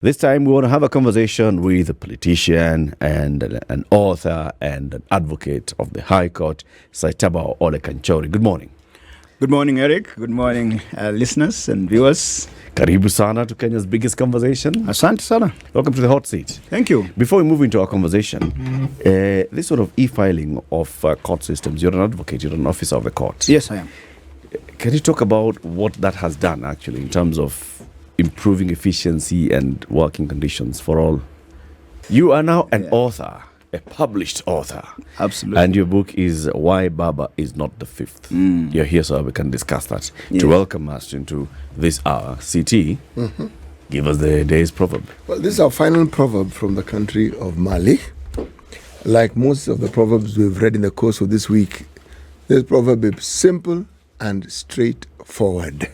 This time we want to have a conversation with a politician and an author and an advocate of the High Court, Saitabao Kanchory. Good morning. Good morning, Eric. Good morning, listeners and viewers. Karibu sana to Kenya's biggest conversation. Asante sana. Welcome to the hot seat. Thank you. Before we move into our conversation, this sort of e-filing of court systems, you're an advocate, you're an officer of the court. Yes, I am. Can you talk about what that has done actually in terms of improving efficiency and working conditions for all? You are now an author, a published author. Absolutely. And your book is Why Baba is Not the Fifth. You're here so we can discuss that. Yes. To welcome us into this hour, CT, give us the day's proverb. Well, this is our final proverb from the country of Mali. Like most of the proverbs we've read in the course of this week, this proverb is simple and straightforward.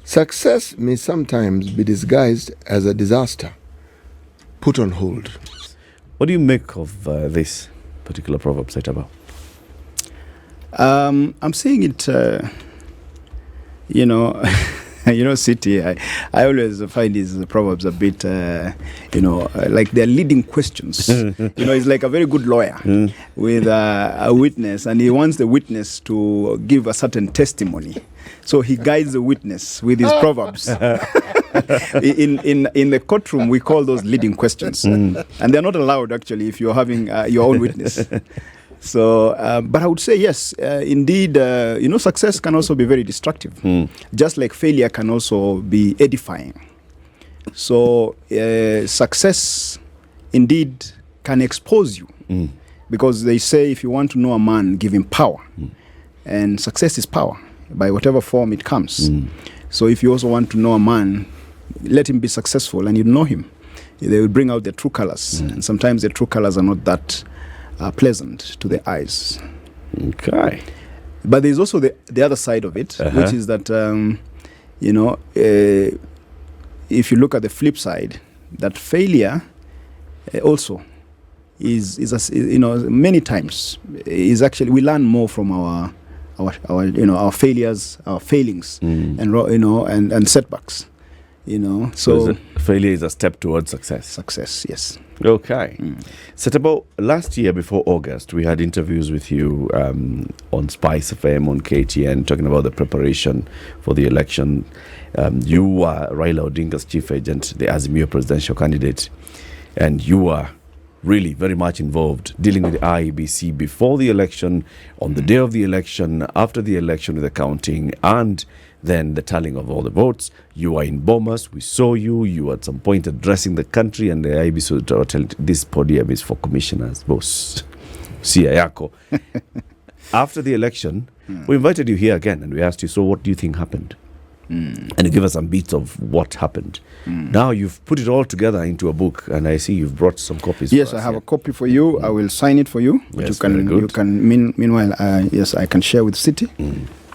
Success may sometimes be disguised as a disaster. Put on hold. What do you make of this particular proverb, Saitabao? I'm saying it, City, I always find these proverbs a bit, like they're leading questions. It's like a very good lawyer with a witness, and he wants the witness to give a certain testimony. So he guides the witness with his proverbs. In the courtroom, we call those leading questions. And they're not allowed, actually, if you're having your own witness. So, but I would say, yes, indeed, success can also be very destructive. Just like failure can also be edifying. So, success, indeed, can expose you. Because they say if you want to know a man, give him power. And success is power, by whatever form it comes. So if you also want to know a man, let him be successful and you know him. They will bring out their true colors. And sometimes the true colors are not that pleasant to the eyes. Okay. But there's also the other side of it, which is that, if you look at the flip side, that failure also is many times is actually, we learn more from our failures, our failings, and setbacks. So failure is a step towards success. Success, yes. Okay. Saitabao, last year before August, we had interviews with you on Spice FM, on KTN, talking about the preparation for the election. You were Raila Odinga's chief agent, the Azimio presidential candidate, and you were really very much involved dealing with the IEBC before the election, on the day of the election, after the election with the counting, and then the tallying of all the votes. You were in Bomas. We saw you. You were at some point addressing the country, and the IEBC would tell this podium is for commissioners, boss. Sia yako. After the election, we invited you here again, and we asked you, so what do you think happened? And you give us some bits of what happened. Now you've put it all together into a book, and I see you've brought some copies. Yes, for us, I have a copy for you. I will sign it for you. Yes, You can. Meanwhile, yes, I can share with City,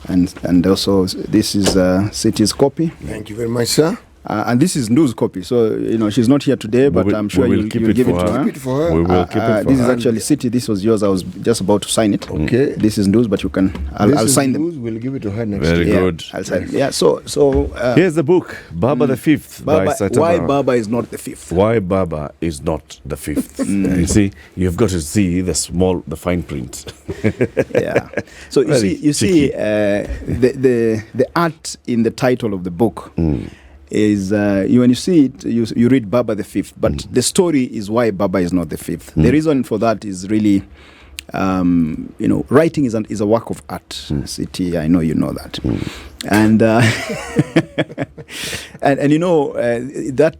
and also this is City's copy. Thank you very much, sir. And this is Ndu's copy. So she's not here today, but I'm sure you'll give it to her. Keep it for her. We will keep it for This is her. actually City. This was yours. I was just about to sign it. Okay. This is Ndu's, but you can. I'll sign them. We'll give it to her next Very year. good. I'll sign it. Yeah. So Here's the book, Baba the Fifth, by Saitabao. why Baba is not the fifth? Why Baba is not the fifth. You see, you've got to see the fine print. Yeah. So you see, the art in the title of the book is when you see it, you read Baba the Fifth, but the story is why Baba is not the fifth. The reason for that is really, writing is a work of art. City, I know you know that, and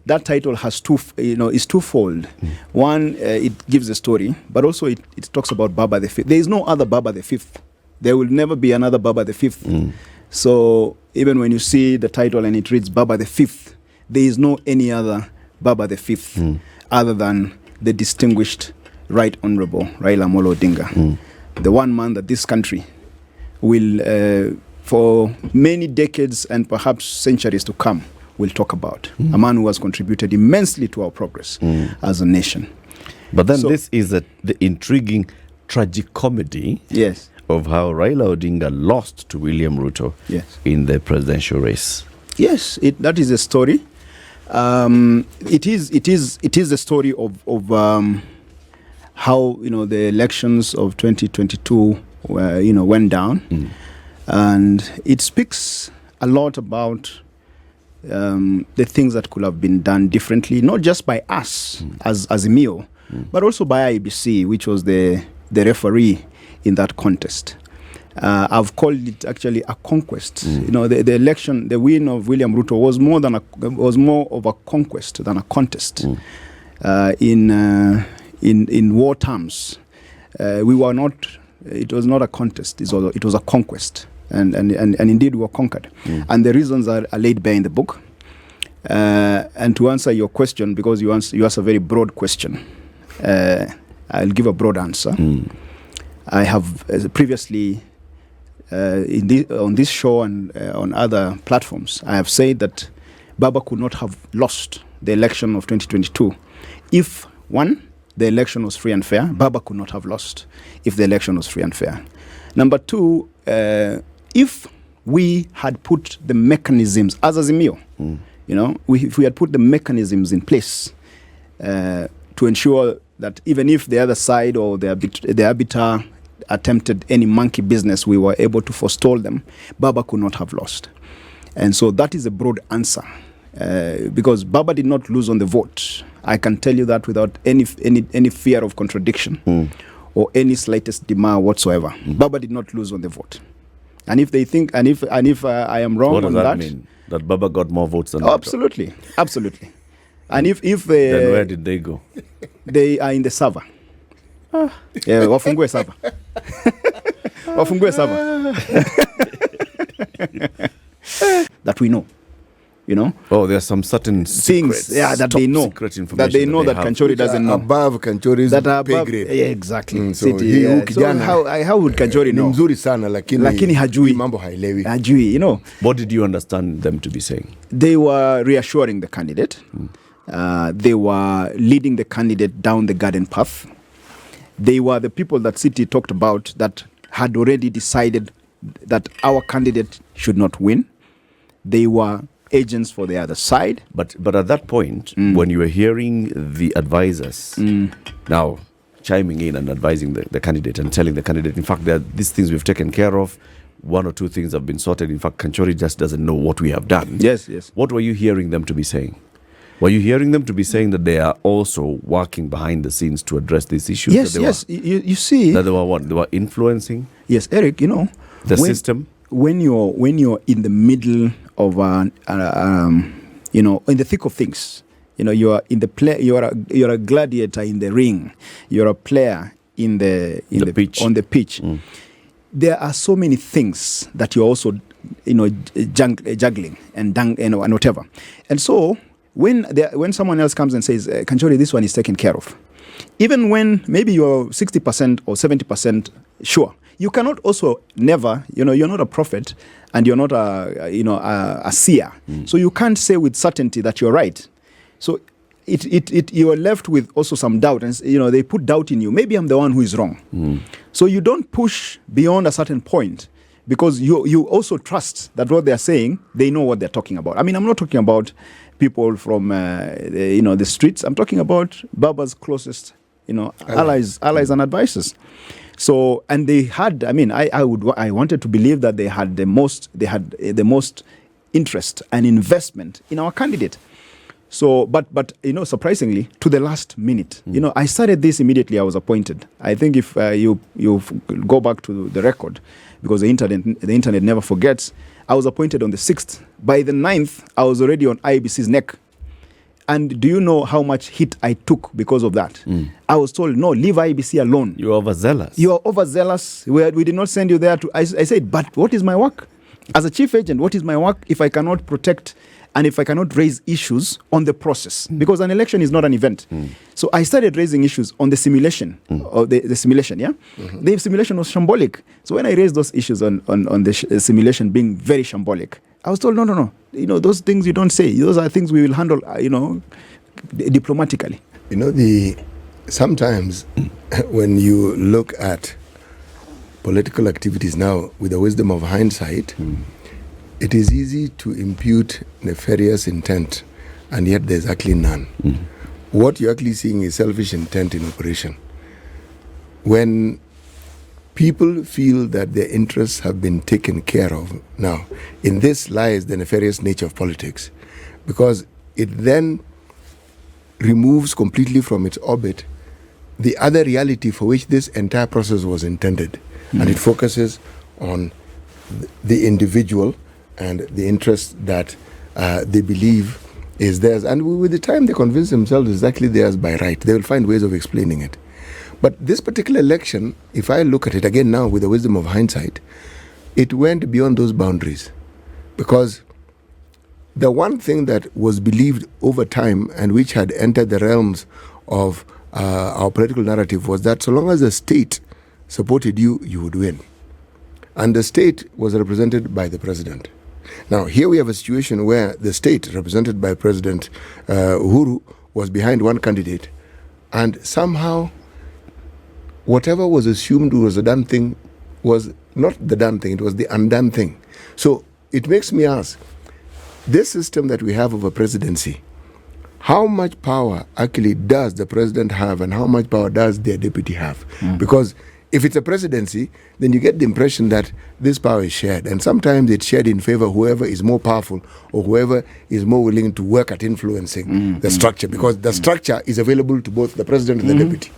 that title has is twofold. One, it gives a story, but also it talks about Baba the Fifth. There is no other Baba the Fifth. There will never be another Baba the Fifth. So even when you see the title and it reads Baba the Fifth, there is no any other Baba the Fifth other than the distinguished Right Honorable Raila Amolo Odinga, the one man that this country will, for many decades and perhaps centuries to come, will talk about. A man who has contributed immensely to our progress as a nation. But then this is the intriguing tragicomedy of how Raila Odinga lost to William Ruto in the presidential race. Yes, that is a story. It is the story of how the elections of 2022 went down, and it speaks a lot about the things that could have been done differently, not just by us as Azimio, but also by IBC, which was the referee in that contest. I've called it actually a conquest. The election, the win of William Ruto was more of a conquest than a contest. In war terms, we were not. It was not a contest. It was a conquest, and indeed we were conquered. And the reasons are laid bare in the book. And to answer your question, because you asked a very broad question, I'll give a broad answer. I have previously. On this show and on other platforms, I have said that Baba could not have lost the election of 2022 if, one, the election was free and fair. Baba could not have lost if the election was free and fair. Number two, if we had put the mechanisms, as Azimio, if we had put the mechanisms in place to ensure that even if the other side or the arbiter attempted any monkey business, we were able to forestall them, Baba could not have lost. And so that is a broad answer, because Baba did not lose on the vote. I can tell you that without any fear of contradiction or any slightest demur whatsoever. Baba did not lose on the vote. And if they think, and if I am wrong on that, what does that mean? That Baba got more votes than absolutely. And if then where did they go? They are in the server. Wafungue server. Wafungue server. That we know. Oh, there are some certain things that they know. That they know that Kanchory doesn't know. Above Kanchory's pay grade. Yeah, exactly. So how would Kanchory know? Mzuri sana lakini hajui. Mambo hailewi. Hajui, What did you understand them to be saying? They were reassuring the candidate. They were leading the candidate down the garden path. They were the people that City talked about that had already decided that our candidate should not win. They were agents for the other side. But at that point, when you were hearing the advisors now chiming in and advising the candidate and telling the candidate, in fact, there are these things we've taken care of, one or two things have been sorted. In fact, Kanchory just doesn't know what we have done. Yes. What were you hearing them to be saying? Were you hearing them to be saying that they are also working behind the scenes to address these issues? Yes. You see. That they were what? They were influencing? Yes, Eric, the system? When you're in the middle of in the thick of things, you are in the play. You're a gladiator in the ring. You're a player on the pitch. There are so many things that you're also juggling and whatever. And so when someone else comes and says, Kanchory, this one is taken care of, even when maybe you're 60% or 70% sure, you cannot also never, you're not a prophet and you're not a seer. So you can't say with certainty that you're right. So you are left with also some doubt, and they put doubt in you. Maybe I'm the one who is wrong. So you don't push beyond a certain point, because you also trust that what they're saying, they know what they're talking about. I mean, I'm not talking about people from the streets. I'm talking about Baba's closest allies and advisors. So, and they had, I wanted to believe that they had the most interest and investment in our candidate. So, but surprisingly, to the last minute, I started this immediately I was appointed. I think if you go back to the record, because the internet never forgets, I was appointed on the 6th. By the 9th, I was already on IBC's neck. And do you know how much hit I took because of that? I was told, no, leave IBC alone. You are overzealous. You are overzealous. We did not send you there to... I said, but what is my work? As a chief agent, what is my work if I cannot protect and if I cannot raise issues on the process? Because an election is not an event. So I started raising issues on the simulation, or the simulation, yeah? The simulation was shambolic. So when I raised those issues on the simulation being very shambolic, I was told, no. Those things you don't say. Those are things we will handle, diplomatically. Sometimes when you look at political activities now with the wisdom of hindsight, it is easy to impute nefarious intent and yet there's actually none. What you're actually seeing is selfish intent in operation. When people feel that their interests have been taken care of, now, in this lies the nefarious nature of politics, because it then removes completely from its orbit the other reality for which this entire process was intended. And it focuses on the individual and the interest that they believe is theirs. And with the time they convince themselves it's actually theirs by right, they will find ways of explaining it. But this particular election, if I look at it again now with the wisdom of hindsight, it went beyond those boundaries. Because the one thing that was believed over time and which had entered the realms of our political narrative was that so long as the state supported you, you would win. And the state was represented by the president. Now, here we have a situation where the state, represented by President Uhuru, was behind one candidate, and somehow whatever was assumed was a done thing was not the done thing, it was the undone thing. So it makes me ask, this system that we have of a presidency, how much power actually does the president have and how much power does their deputy have? Because if it's a presidency, then you get the impression that this power is shared. And sometimes it's shared in favor of whoever is more powerful or whoever is more willing to work at influencing the structure, because the structure is available to both the president and the deputy.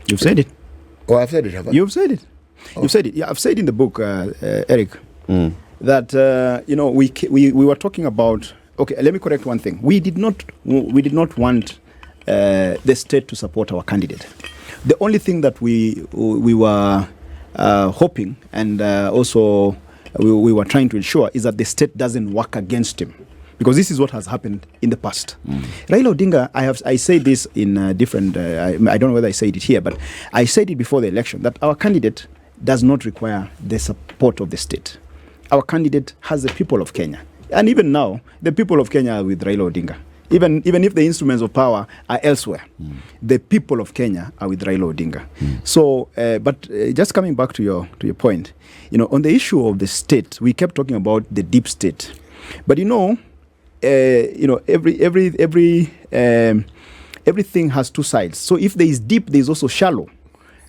You've said it. Oh, I've said it, have I? You've said it. You've said it. Yeah, I've said in the book, Eric, that we were talking about. Okay, let me correct one thing. We did not want the state to support our candidate. The only thing that we were hoping and also we were trying to ensure is that the state doesn't work against him, because this is what has happened in the past. Raila Odinga, I say this in different. I don't know whether I said it here, but I said it before the election that our candidate does not require the support of the state. Our candidate has the people of Kenya. And even now, the people of Kenya are with Raila Odinga. Even if the instruments of power are elsewhere, the people of Kenya are with Raila Odinga. So, but just coming back to your point, on the issue of the state, we kept talking about the deep state. But everything has two sides. So if there is deep, there is also shallow.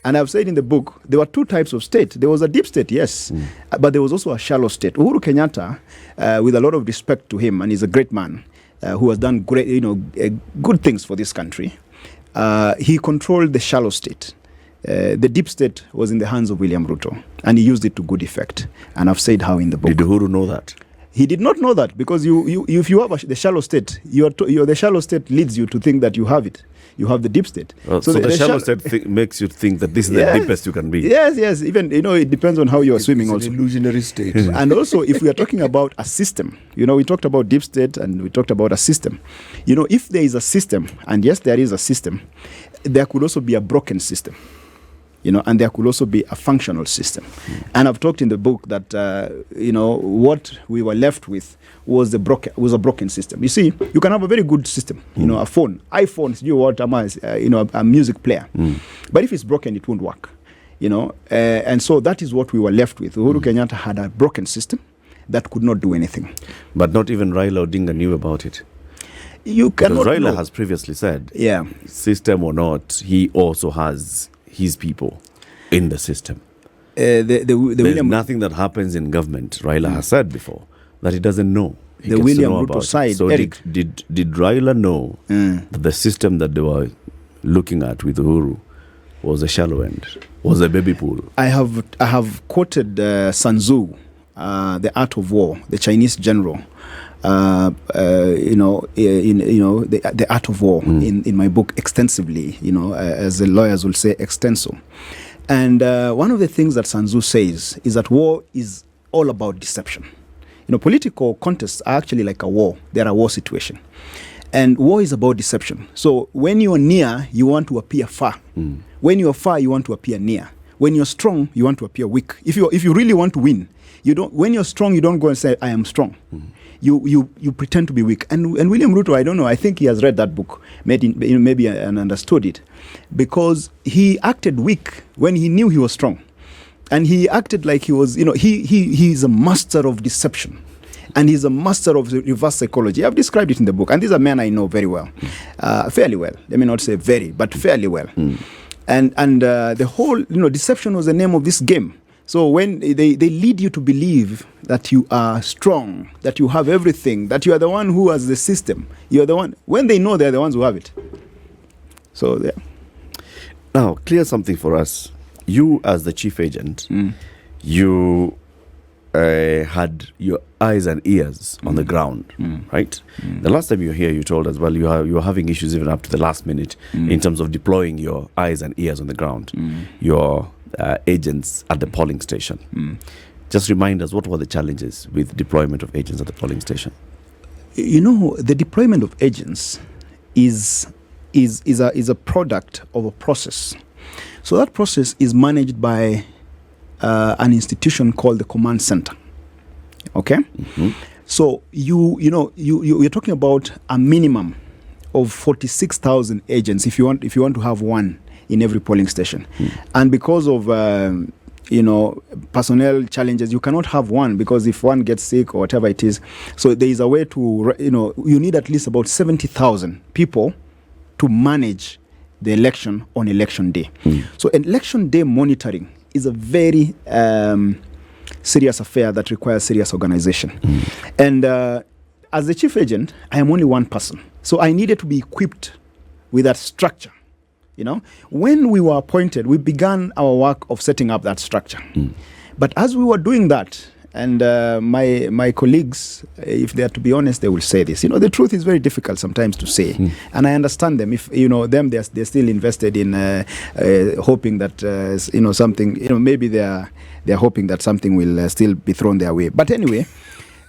And I've said in the book, there were two types of state. There was a deep state, yes, but there was also a shallow state. Uhuru Kenyatta, with a lot of respect to him, and he's a great man who has done great, good things for this country. He controlled the shallow state. The deep state was in the hands of William Ruto, and he used it to good effect. And I've said how in the book. Did Uhuru know that? He did not know that, because if you have the shallow state, the shallow state leads you to think that you have it. You have the deep state. So the shallow state makes you think that this is the deepest you can be. Yes. Even, it depends on how you are swimming also. It's an illusionary state. And also, if we are talking about a system, we talked about deep state and we talked about a system. If there is a system, and yes, there is a system, there could also be a broken system. And there could also be a functional system. And I've talked in the book that, what we were left with was a broken system. You see, you can have a very good system, a iPhone, a music player. But if it's broken, it won't work, And so that is what we were left with. Uhuru Kenyatta had a broken system that could not do anything. But not even Raila Odinga knew about it. You cannot Because Raila know. has previously said, Yeah. system or not, he also has his people in the system. There's There's nothing that happens in government, Raila has said before, that he doesn't know. He The gets to William know Ruto about it. side, So Eric. did Raila know that the system that they were looking at with Uhuru was a shallow end, was a baby pool? I have quoted Sun Tzu, The Art of War, the Chinese general. The Art of War in my book extensively, as the lawyers will say, extenso. And one of the things that Sun Tzu says is that war is all about deception. Political contests are actually like a war. They're a war situation. And war is about deception. So when you're near, you want to appear far. When you're far, you want to appear near. When you're strong, you want to appear weak. If you really want to win, when you're strong, you don't go and say, I am strong. You pretend to be weak. And William Ruto, I don't know, I think he has read that book, maybe and understood it, because he acted weak when he knew he was strong. And he acted like he was, he's a master of deception. And he's a master of reverse psychology. I've described it in the book. And these are men I know very well, fairly well. Let me not say very, but fairly well. And the whole, deception was the name of this game. So when they lead you to believe that you are strong, that you have everything, that you are the one who has the system, you are the one, when they know they're the ones who have it. So, yeah. Now, clear something for us. You, as the chief agent, you had your eyes and ears on the ground, right? The last time you were here, you told us, well, you were having issues even up to the last minute in terms of deploying your eyes and ears on the ground, your agents at the polling station. Just remind us, what were the challenges with deployment of agents at the polling station? The deployment of agents is a product of a process. So that process is managed by an institution called the command center. Okay? So you're talking about a minimum of 46,000 agents if you want to have one in every polling station. And because of personnel challenges, you cannot have one, because if one gets sick or whatever it is, so there is a way to you need at least about 70,000 people to manage the election on election day. So election day monitoring is a very serious affair that requires serious organization. And as the chief agent, I am only one person. So I needed to be equipped with that structure. When we were appointed, we began our work of setting up that structure. But as we were doing that, and my colleagues, if they are to be honest, they will say this. The truth is very difficult sometimes to say, and I understand them. If them, they're still invested in hoping that something. Maybe they're hoping that something will still be thrown their way. But anyway,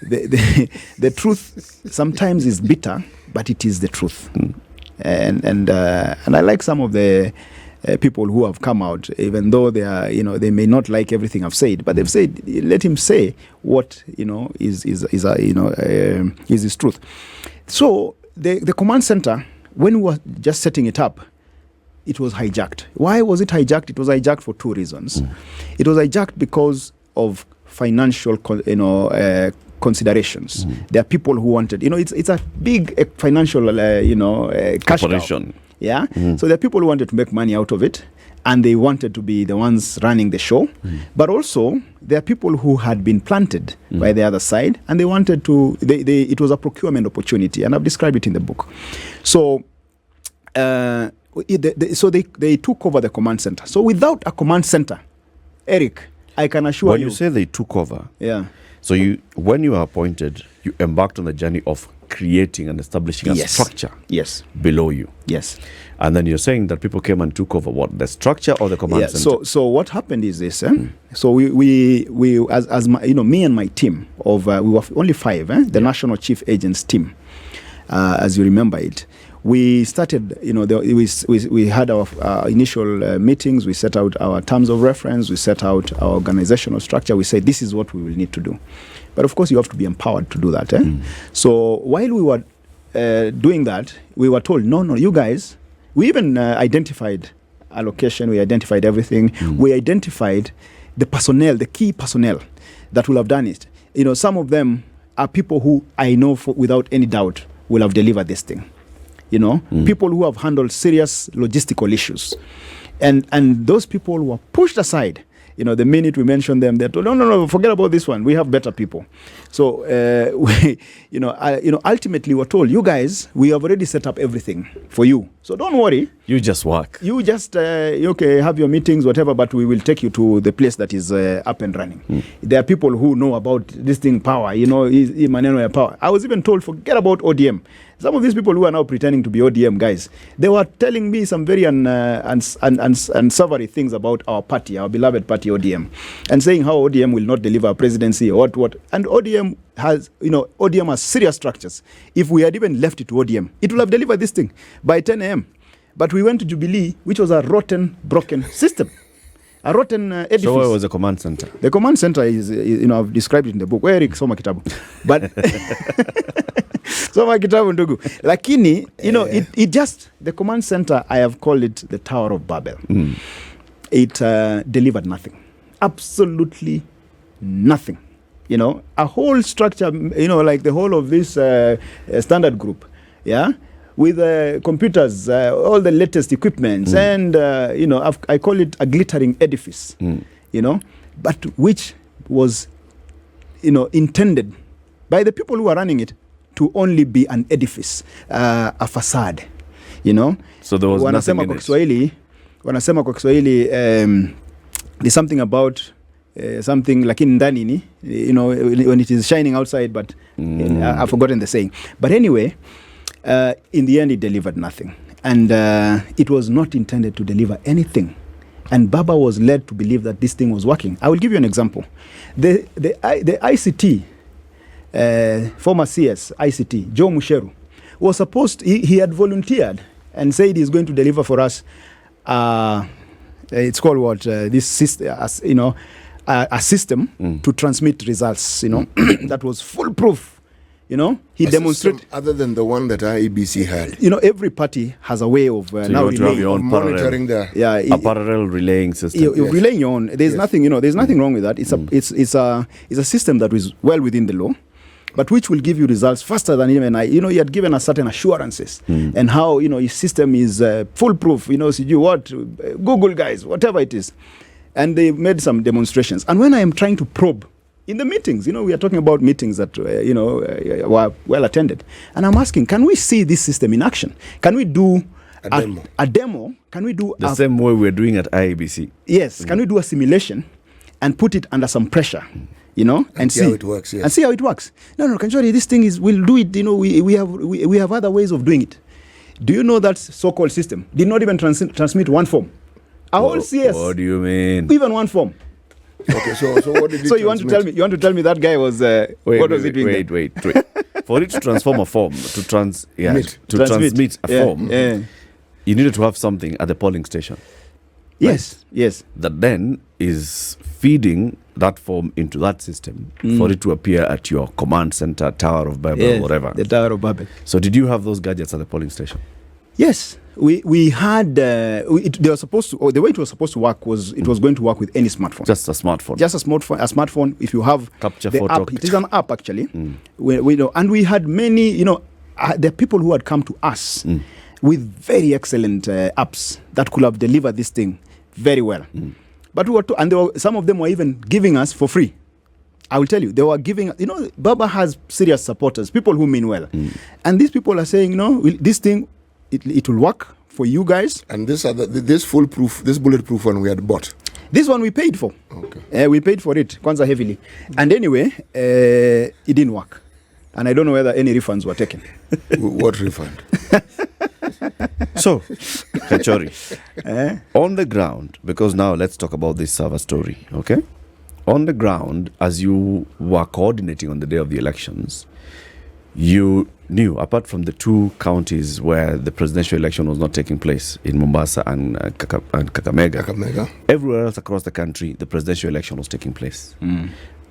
the truth sometimes is bitter, but it is the truth. And I like some of the people who have come out, even though they are, they may not like everything I've said, but they've said, let him say what is his truth. So the command center, when we were just setting it up, it was hijacked. Why was it hijacked? It was hijacked for two reasons. It was hijacked because of financial, considerations. There are people who wanted, it's a big financial, cash operation. Yeah. So there are people who wanted to make money out of it, and they wanted to be the ones running the show. But also there are people who had been planted by the other side, and they wanted to. It was a procurement opportunity, and I've described it in the book. So, they took over the command center. So without a command center, Eric, I can assure you. When you say they took over, yeah. So when you were appointed, you embarked on the journey of creating and establishing a structure below you. Yes. And then you're saying that people came and took over what? The structure or the command center? So what happened is this. So we as me and my team of we were only 5. The National Chief Agents team, as you remember it. We started, we had our initial meetings. We set out our terms of reference. We set out our organizational structure. We said, this is what we will need to do. But of course, you have to be empowered to do that. So while we were doing that, we were told, no, you guys, we even identified allocation. We identified everything. We identified the personnel, the key personnel that will have done it. Some of them are people who I know without any doubt will have delivered this thing. People who have handled serious logistical issues. And those people were pushed aside. The minute we mentioned them, they're told, no, forget about this one. We have better people. So, ultimately we're told, you guys, we have already set up everything for you. So don't worry. You just work. You just, have your meetings, whatever, but we will take you to the place that is up and running. There are people who know about this thing, power, power. I was even told, forget about ODM. Some of these people who are now pretending to be ODM guys, they were telling me some very unsavory things about our party, our beloved party ODM, and saying how ODM will not deliver a presidency or what. And ODM has serious structures. If we had even left it to ODM, it would have delivered this thing by 10 a.m. But we went to Jubilee, which was a rotten, broken system. A rotten edifice. So where was the command center? The command center is I've described it in the book. Where Eric Soma Kitabu. But Soma Kitabu ndugu. Lakini, it just, the command center, I have called it the Tower of Babel. It delivered nothing. Absolutely nothing. You know, a whole structure, you know, like the whole of this standard group, yeah, with computers, all the latest equipments, and, you know, I call it a glittering edifice, you know, but which was, you know, intended by the people who are running it to only be an edifice, a facade, you know. So there was nothing in it. Wanasema kwa Kiswahili, there's something about something like in ndani, you know, when it is shining outside, but I've forgotten the saying. But anyway, in the end, it delivered nothing. And it was not intended to deliver anything. And Baba was led to believe that this thing was working. I will give you an example. The ICT, former CS, ICT, Joe Musheru, was supposed, he had volunteered and said he's going to deliver for us, it's called what, this system, you know, a system to transmit results, you know, that was foolproof. You know, he demonstrated. Other than the one that IEBC had. You know, every party has a way of so now you have your own monitoring a parallel relaying system. You're relaying your own. There's nothing, you know, there's nothing wrong with that. It's a system that is well within the law, but which will give you results faster than even you know, he had given us certain assurances and how, you know, his system is foolproof. You know, so you what, Google guys, whatever it is. And they made some demonstrations. And when I am trying to probe in the meetings, you know, we are talking about meetings that, you know, were well attended. And I'm asking, can we see this system in action? Can we do a demo? Can we do the same way we're doing at IEBC? Yes. Can we do a simulation and put it under some pressure? You know, and see how it works. Yes. And see how it works. No, Kanchory, this thing we'll do it. You know, we have other ways of doing it. Do you know that so-called system did not even transmit one form? A whole CS. What do you mean? Even one form. Okay, so what did it So you want to tell me that guy was what was he doing? Wait. For it to transform a form, to transmit a form, you needed to have something at the polling station. Yes, right? Yes. That then is feeding that form into that system for it to appear at your command center, Tower of Babel, whatever. The Tower of Babel. So did you have those gadgets at the polling station? Yes. We had they were supposed to, or the way it was supposed to work was it was going to work with any smartphone. Just a smartphone. Just a smartphone. If you have capture the photo, app, it is an app actually. We know, and we had many. You know, there are people who had come to us with very excellent apps that could have delivered this thing very well. But some of them were even giving us for free. I will tell you, they were giving. You know, Baba has serious supporters, people who mean well, and these people are saying, no, this thing. It will work for you guys. And this foolproof, this bulletproof one we had bought. This one we paid for. Okay. We paid for it, Kwanza heavily. And anyway, it didn't work. And I don't know whether any refunds were taken. What refund? So, Kanchory, on the ground, because now let's talk about this server story, okay? On the ground, as you were coordinating on the day of the elections, you knew, apart from the two counties where the presidential election was not taking place, in Mombasa and Kakamega, everywhere else across the country, the presidential election was taking place.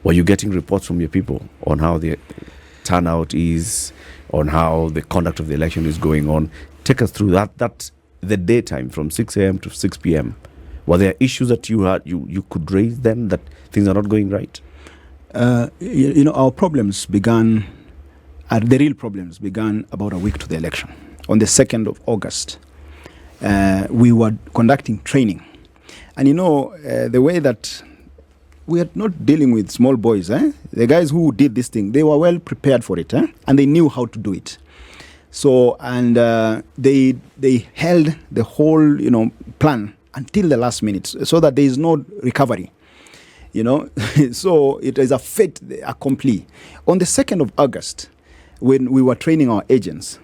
Were you getting reports from your people on how the turnout is, on how the conduct of the election is going on? Take us through that the daytime from 6 a.m. to 6 p.m. Were there issues that you had, you could raise then that things are not going right? You know, our problems began... the real problems began about a week to the election. On the 2nd of August, we were conducting training. And you know, the way that we are not dealing with small boys, the guys who did this thing, they were well prepared for it, and they knew how to do it. So, and they held the whole, you know, plan until the last minute so that there is no recovery. You know, so it is a fait accompli. On the 2nd of August, when we were training our agents,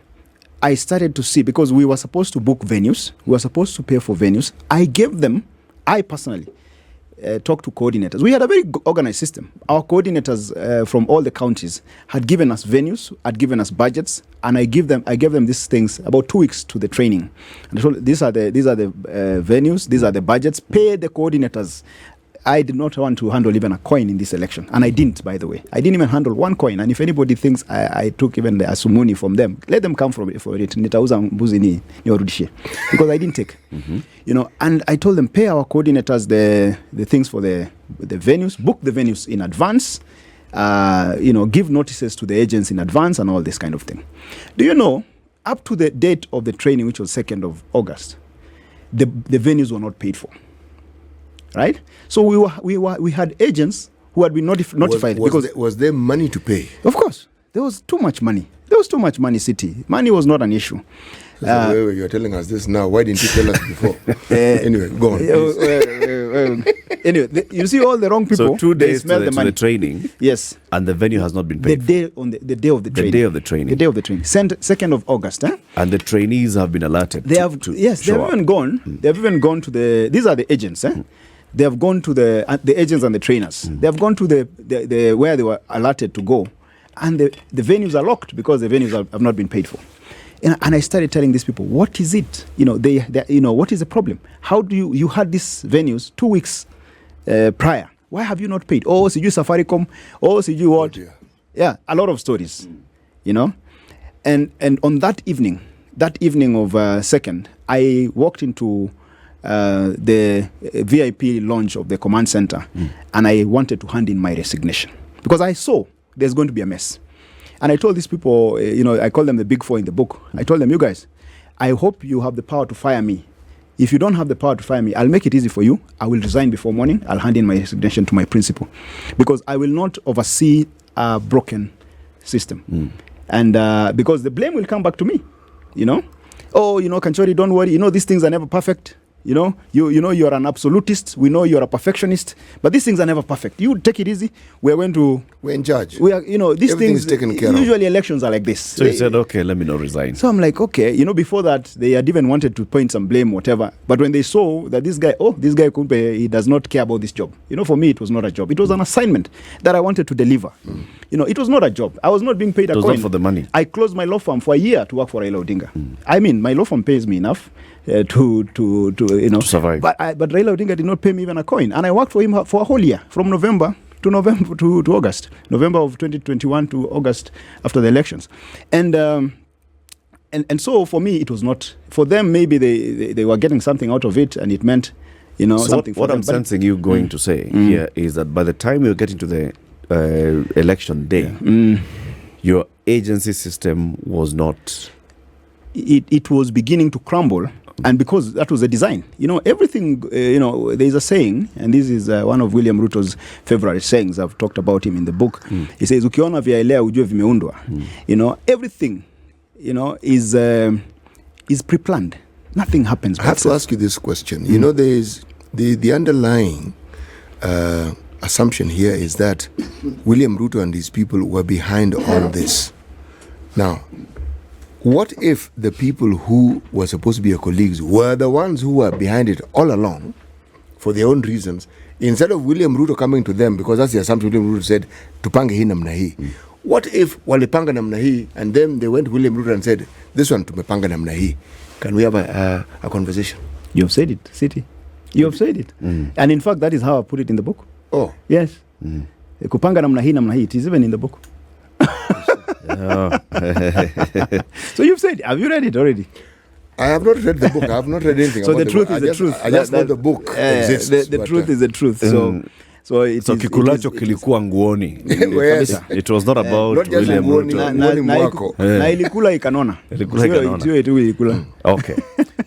I started to see, because we were supposed to book venues, we were supposed to pay for venues. I personally talked to coordinators. We had a very organized system. Our coordinators from all the counties had given us venues, had given us budgets, and I gave them these things about 2 weeks to the training. And so these are the venues, these are the budgets. Pay the coordinators. I did not want to handle even a coin in this election. And I didn't, by the way. I didn't even handle one coin. And if anybody thinks I took even the asumuni from them, let them come for it. Nitauza mbuzi niwarudishie. Because I didn't take. You know, and I told them, pay our coordinators the things for the venues, book the venues in advance, give notices to the agents in advance and all this kind of thing. Do you know, up to the date of the training, which was 2nd of August, the venues were not paid for, right? So we had agents who had been notified. Was there money to pay? Of course. There was too much money. There was too much money, City. Money was not an issue. So you're telling us this now. Why didn't you tell us before? Anyway, go on. Anyway, you see all the wrong people. So 2 days smell to the training. Yes. And the venue has not been paid. The day of the training. The day of the training. The day of the training. 2nd of August. And the trainees have been alerted. They have they have even gone. They have even gone to the. These are the agents. They have gone to the agents and the trainers. They have gone to the where they were alerted to go, and the venues are locked because the venues have not been paid for. And I started telling these people, what is it? What is the problem? How do you had these venues 2 weeks prior? Why have you not paid? Oh, so you Safaricom. Oh, so you what? Yeah, a lot of stories, And on that evening of 2nd, I walked into the VIP lounge of the command center, and I wanted to hand in my resignation because I saw there's going to be a mess. And I told these people, I call them the big four in the book. I told them, you guys, I hope you have the power to fire me. If you don't have the power to fire me, I'll make it easy for you. I will resign before morning. I'll hand in my resignation to my principal because I will not oversee a broken system. And because the blame will come back to me, Oh, Kanchory, don't worry. These things are never perfect. You're an absolutist. We know you're a perfectionist, but these things are never perfect. You take it easy. We're in charge. We are, these things. Taken care usually, elections are like this. So you said, okay, let me not resign. So I'm like, okay, before that, they had even wanted to point some blame, whatever. But when they saw that this guy Kumpe, he does not care about this job. For me, it was not a job. It was an assignment that I wanted to deliver. It was not a job. I was not being paid a coin. It was not for the money. I closed my law firm for a year to work for Raila Odinga. I mean, my law firm pays me enough to survive. But Raila Odinga did not pay me even a coin, and I worked for him for a whole year, from November to August, November of 2021 to August after the elections, and so for me it was not. For them, maybe they were getting something out of it, and it meant something. What I'm sensing you going to say here is that by the time you're getting to the election day, your agency system was not. It was beginning to crumble. And because that was a design, everything, there's a saying, and this is one of William Ruto's favorite sayings. I've talked about him in the book. He says, ukiona vyaelea ujue vimeundwa. Everything, is pre-planned. Nothing happens. I have to ask you this question. There is the underlying assumption here is that William Ruto and his people were behind all this. Now, what if the people who were supposed to be your colleagues were the ones who were behind it all along for their own reasons, instead of William Ruto coming to them, because that's the assumption William Ruto said, tupange hii namna hii. What if walipanga namna hii and then they went to William Ruto and said, this one tumepanga namna hii. Can we have a conversation? You have said it, City. You have said it. And in fact, that is how I put it in the book. Oh. Yes. Kupanga namna hii, it is even in the book. So you've said, have you read it already? I have not read the book. I have not read anything. So about the truth is the truth. I just know the book exists. The truth is the truth. So kikulacho kilikuwa nguoni. Yes. It was not about not William Ruto. Na ilikula ikanona. Okay.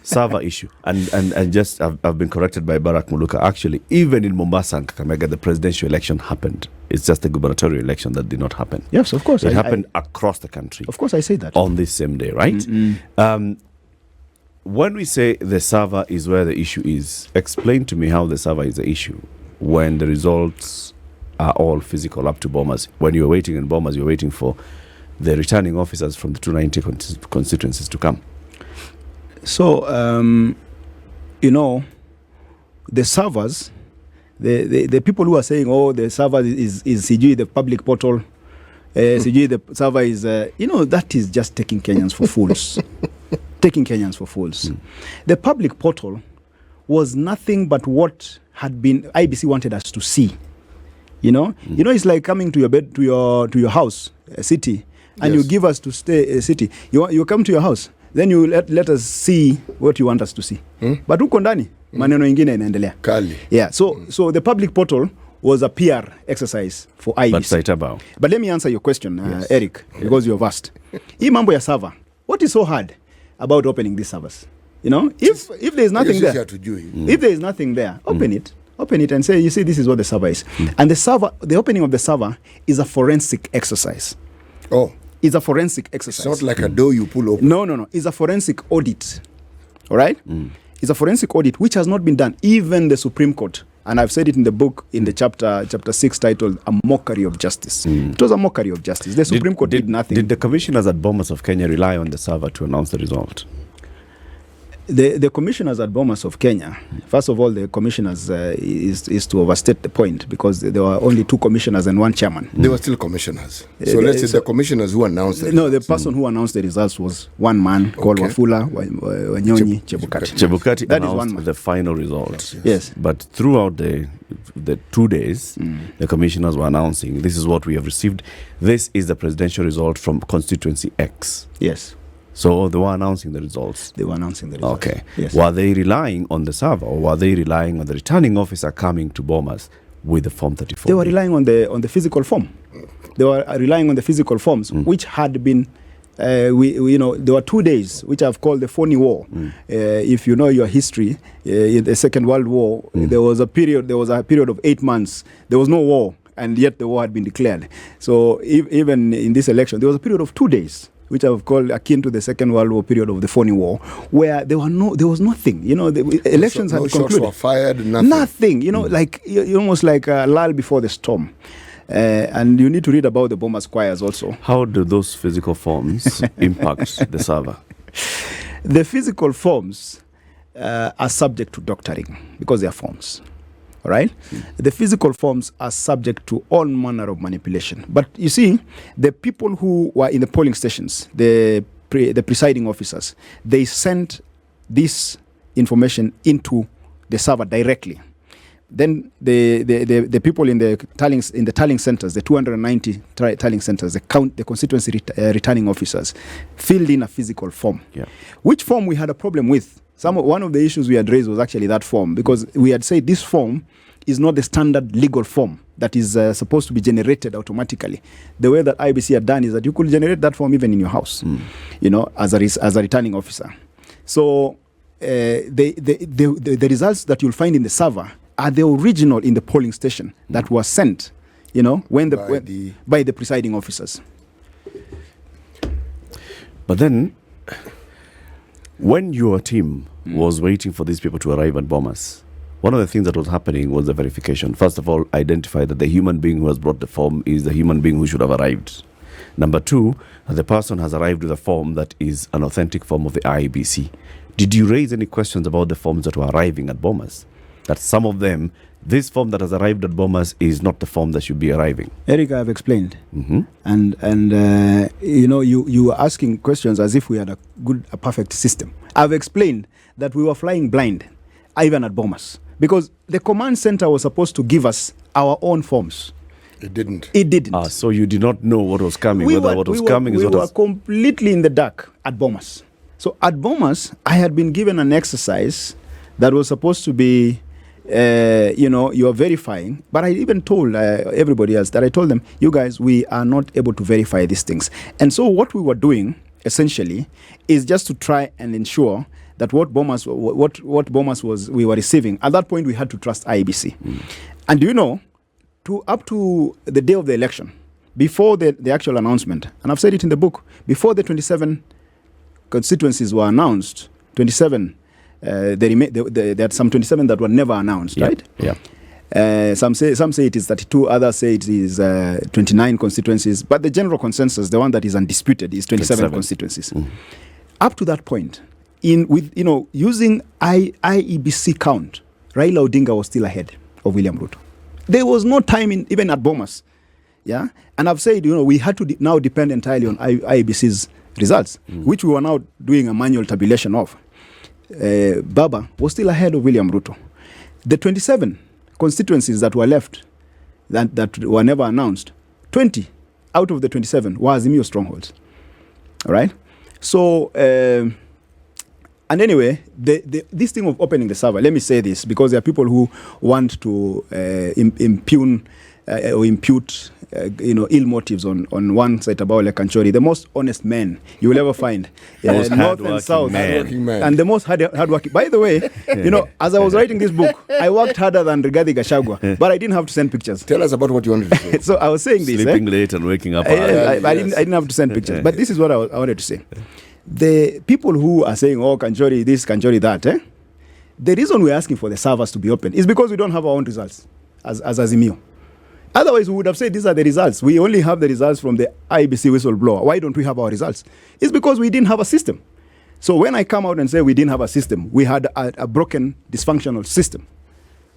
Sava issue. And just I've been corrected by Barack Muluka. Actually, even in Mombasa and Kakamega, the presidential election happened. It's just the gubernatorial election that did not happen. Yes, of course. It happened across the country. Of course, I say that. On this same day, right? When we say the server is where the issue is, explain to me how the server is the issue when the results are all physical up to Bomas. When you're waiting in Bomas, you're waiting for the returning officers from the 290 constituencies to come. So, the servers, the people who are saying, oh, the server is CG, the public portal, CG, the server is, that is just taking Kenyans for fools. Taking Kenyans for fools. The public portal was nothing but what had been IBC wanted us to see. It's like coming to your bed, to your house, City, and you give us to stay, City. You come to your house, then you let us see what you want us to see. But uko ndani maneno ingine inaendelea. Kali. Yeah. So the public portal was a PR exercise for IEBC. But Saitabao. But let me answer your question, Yes. Eric, because you've asked. Hii mambo ya server, what is so hard about opening these servers? You know, if there's nothing there, if there is nothing there, open it and say, you see, this is what the server is. And the opening of the server is a forensic exercise. Oh, It's a forensic exercise. it's not like a door you pull open. No. It's a forensic audit. All right? It's a forensic audit which has not been done. Even the Supreme Court, and I've said it in the book, in the chapter 6, titled "A Mockery of Justice." It was a mockery of justice. The Supreme Court did nothing. Did the commissioners at Bomas of Kenya rely on the server to announce the result? The commissioners at Bomas of Kenya, first of all, the commissioners is to overstate the point, because there were only 2 commissioners and 1 chairman. They were still commissioners. So let's say the commissioners who announced it. No, the person who announced the results was one man called Wafula Wanyonyi Chebukati. Chebukati That is announced one man. the final result. Yes. But throughout the 2 days, the commissioners were announcing, this is what we have received. This is the presidential result from constituency X. Yes. So they were announcing the results. They were announcing the results. Okay. Yes. Were they relying on the server, or were they relying on the returning officer coming to Bomas with the Form 34? They were relying on the physical form. They were relying on the physical forms, which had been, there were 2 days, which I've called the phony war. If you know your history, in the Second World War, there was a period of 8 months. There was no war, and yet the war had been declared. So even in this election, there was a period of 2 days, which I've called akin to the Second World War period of the phony war, where there was nothing. You know, the elections had concluded. Shots were fired, nothing. You know, like almost like a lull before the storm. And you need to read about the Bomas choirs also. How do those physical forms impact the server? The physical forms are subject to doctoring because they are forms. All right? The physical forms are subject to all manner of manipulation. But you see, the people who were in the polling stations, the presiding officers, they sent this information into the server directly. Then the people in the tallying centers, the 290 tallying centers, the constituency returning officers, filled in a physical form. Yeah. Which form we had a problem with? One of the issues we had raised was actually that form, because we had said this form is not the standard legal form that is supposed to be generated automatically. The way that IBC had done is that you could generate that form even in your house, you know, as a returning officer. So the results that you'll find in the server are the original in the polling station that was sent, you know, by the presiding officers. But then, when your team was waiting for these people to arrive at Bomas, one of the things that was happening was the verification. First of all, identify that the human being who has brought the form is the human being who should have arrived. Number 2, that the person has arrived with a form that is an authentic form of the IEBC. Did you raise any questions about the forms that were arriving at Bomas? That some of them, this form that has arrived at Bomas is not the form that should be arriving. Eric, I've explained. And you know, you were asking questions as if we had a perfect system. I've explained that we were flying blind, even at Bomas, because the command center was supposed to give us our own forms. It didn't. It didn't. So you did not know what was coming, We what was coming is what were was... completely in the dark at Bomas. So at Bomas, I had been given an exercise that was supposed to be, you are verifying. But I even told everybody else that I told them, you guys, we are not able to verify these things. And so what we were doing, essentially, is just to try and ensure that what Bomas was we were receiving, at that point we had to trust IEBC. And you know, up to the day of the election, before the actual announcement, and I've said it in the book, before the 27 constituencies were announced, 27, there had some 27 that were never announced, right? Yeah. Some say it is 32, others say it is 29 constituencies, but the general consensus, the one that is undisputed, is 27 constituencies. Up to that point, using IEBC count, Raila Odinga was still ahead of William Ruto. There was no time even at Bomas, yeah. And I've said, we had to now depend entirely on IEBC's results, which we were now doing a manual tabulation of. Baba was still ahead of William Ruto. The 27 constituencies that were left, that were never announced, 20 out of the 27 were Azimio strongholds. All right? So And anyway, this thing of opening the server, let me say this, because there are people who want to impute ill motives on one Saitabao like Kanchory, the most honest man you will ever find, north and south, man. and the most hardworking. By the way, as I was writing this book, I worked harder than Rigathi Gachagua, but I didn't have to send pictures. Tell us about what you wanted to say. So I was saying this. Sleeping late and waking up. I didn't have to send pictures, but this is what I wanted to say. The people who are saying, oh, Kanchory this, Kanchory that, the reason we're asking for the servers to be open is because we don't have our own results as Azimio. Otherwise, we would have said these are the results. We only have the results from the IBC whistleblower. Why don't we have our results? It's because we didn't have a system. So when I come out and say we didn't have a system, we had a broken, dysfunctional system.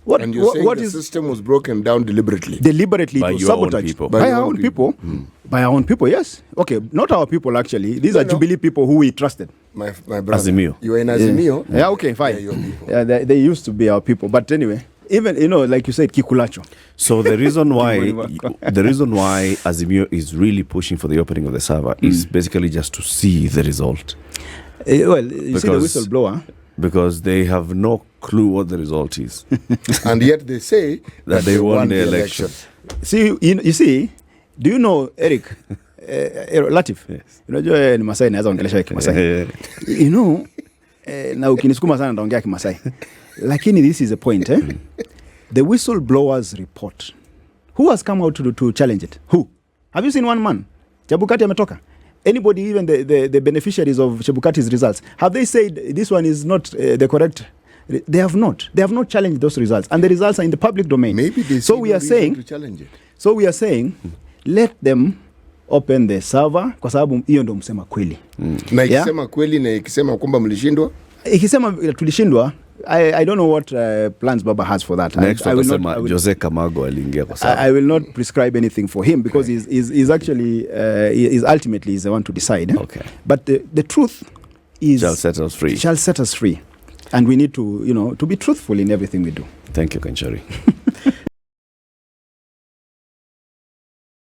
And you're saying the system was broken down deliberately? Deliberately, by it was your own sabotaged. people. By our own people. By our own people, yes. Okay, not our people, actually. These are Jubilee people who we trusted. My brother. Azimio. You were in Azimio? Yeah, okay, fine. Yeah, your people. Yeah, they used to be our people. But anyway, even, like you said, Kikulacho. So the reason why Azimio is really pushing for the opening of the server is basically just to see the result. Well, you see the whistleblower. Because they have no clue what the result is. And yet they say that they won the election. See, you see, do you know Eric? Latif. Yes. Unajua ni Masai naweza ongelesha Kimasai. Na ukinisukuma sana ndaongea Kimasai. Lakini this is a point, The whistleblowers report. Who has come out to challenge it? Who? Have you seen one man? Chebukati ametoka. Anybody, even the beneficiaries of Chebukati's results, have they said this one is not the correct? They have not. They have not challenged those results, and the results are in the public domain. Maybe they so we are saying to challenge it. So we are saying, let them open the server, kwa sababu hiyo ndo msema kweli. Na ikisema kweli na ikisema kwamba mlishindwa? Ikisema tulishindwa, I don't know what plans Baba has for that. Next I will Jose Kamago aliingia kwa sababu. I will not prescribe anything for him because he's actually ultimately is the one to decide. Okay. But the truth shall set us free. Shall set us free. And we need to, to be truthful in everything we do. Thank you, Kanchory.